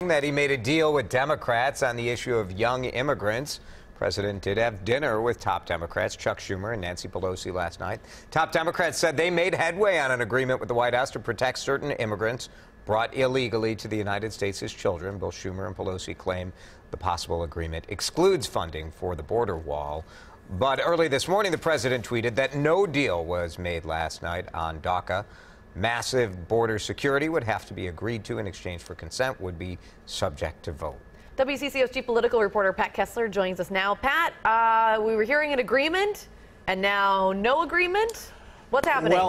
That he made a deal with Democrats on the issue of young immigrants. The president did have dinner with top Democrats, Chuck Schumer and Nancy Pelosi, last night. Top Democrats said they made headway on an agreement with the White House to protect certain immigrants brought illegally to the United States as children. Both Schumer and Pelosi claim the possible agreement excludes funding for the border wall. But early this morning, the president tweeted that no deal was made last night on DACA. Massive border security would have to be agreed to in exchange for consent, would be subject to vote. WCCO's chief political reporter Pat Kessler joins us now. Pat, we were hearing an agreement, and now no agreement. What's happening?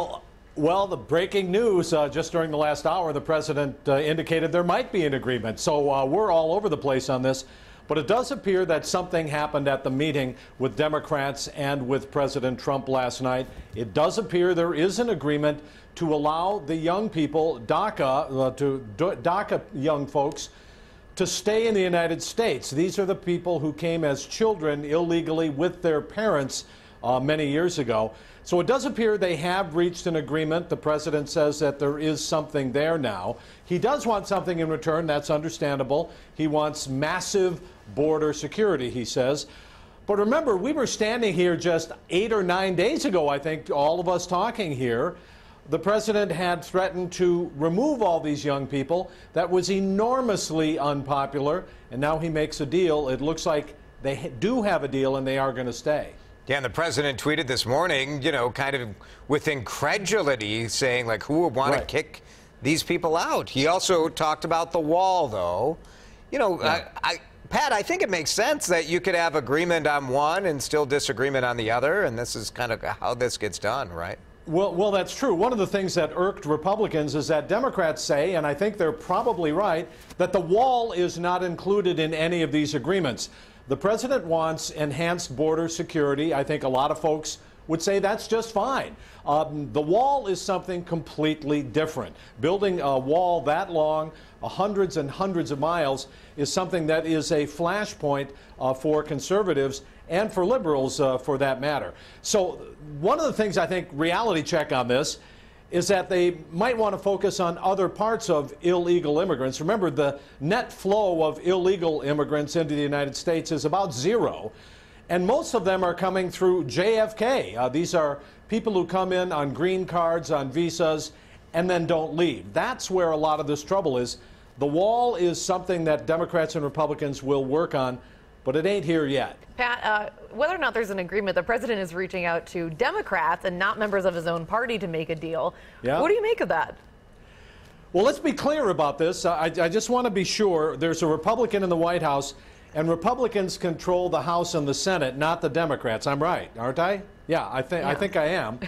Well, the breaking news just during the last hour, the president indicated there might be an agreement. So we're all over the place on this. But it does appear that something happened at the meeting with Democrats and with President Trump last night. It does appear there is an agreement to allow the young people, DACA young folks, to stay in the United States. These are the people who came as children illegally with their parents many years ago. So it does appear they have reached an agreement. The president says that there is something there now. He does want something in return. That's understandable. He wants massive border security, he says. But remember, we were standing here just 8 or 9 days ago, I think, all of us talking here. The president had threatened to remove all these young people. That was enormously unpopular. And now he makes a deal. It looks like they do have a deal and they are going to stay. Yeah, and the president tweeted this morning, you know, kind of with incredulity, saying, like, who would want to kick these people out? He also talked about the wall, though. You know, Pat, I think it makes sense that you could have agreement on one and still disagreement on the other, and this is kind of how this gets done, right? Well, that's true. One of the things that irked Republicans is that Democrats say, and I think they're probably right, that the wall is not included in any of these agreements. The president wants enhanced border security. I think a lot of folks would say that's just fine. The wall is something completely different. Building a wall that long, hundreds and hundreds of miles, is something that is a flashpoint for conservatives and for liberals, for that matter. So one of the things I think, reality check on this, is that they might want to focus on other parts of illegal immigrants. Remember, the net flow of illegal immigrants into the United States is about zero, and most of them are coming through JFK. These are people who come in on green cards, on visas, and then don't leave. That's where a lot of this trouble is. The wall is something that Democrats and Republicans will work on, but it ain't here yet. Pat, whether or not there's an agreement, the president is reaching out to Democrats and not members of his own party to make a deal. Yeah. What do you make of that? Well, let's be clear about this. I just want to be sure. There's a Republican in the White House, and Republicans control the House and the Senate, not the Democrats. I'm right, aren't I? Yeah, I think I am.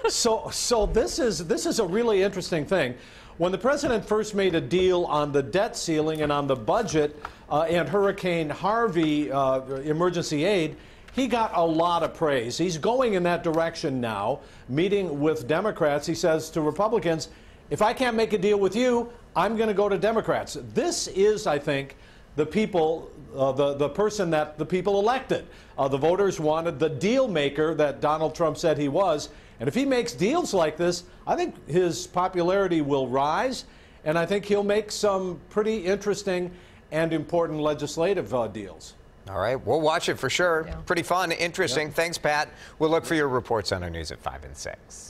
So this is a really interesting thing. When the president first made a deal on the debt ceiling and on the budget and Hurricane Harvey emergency aid, he got a lot of praise. He's going in that direction now, meeting with Democrats. He says to Republicans, if I can't make a deal with you, I'm going to go to Democrats. This is, I think, the people, the person that the people elected. The voters wanted the deal maker that Donald Trump said he was. And if he makes deals like this, I think his popularity will rise, and I think he'll make some pretty interesting and important legislative deals. All right, we'll watch it for sure. Yeah. Pretty fun, interesting. Thanks, Pat. We'll look for your reports on our news at 5 and 6.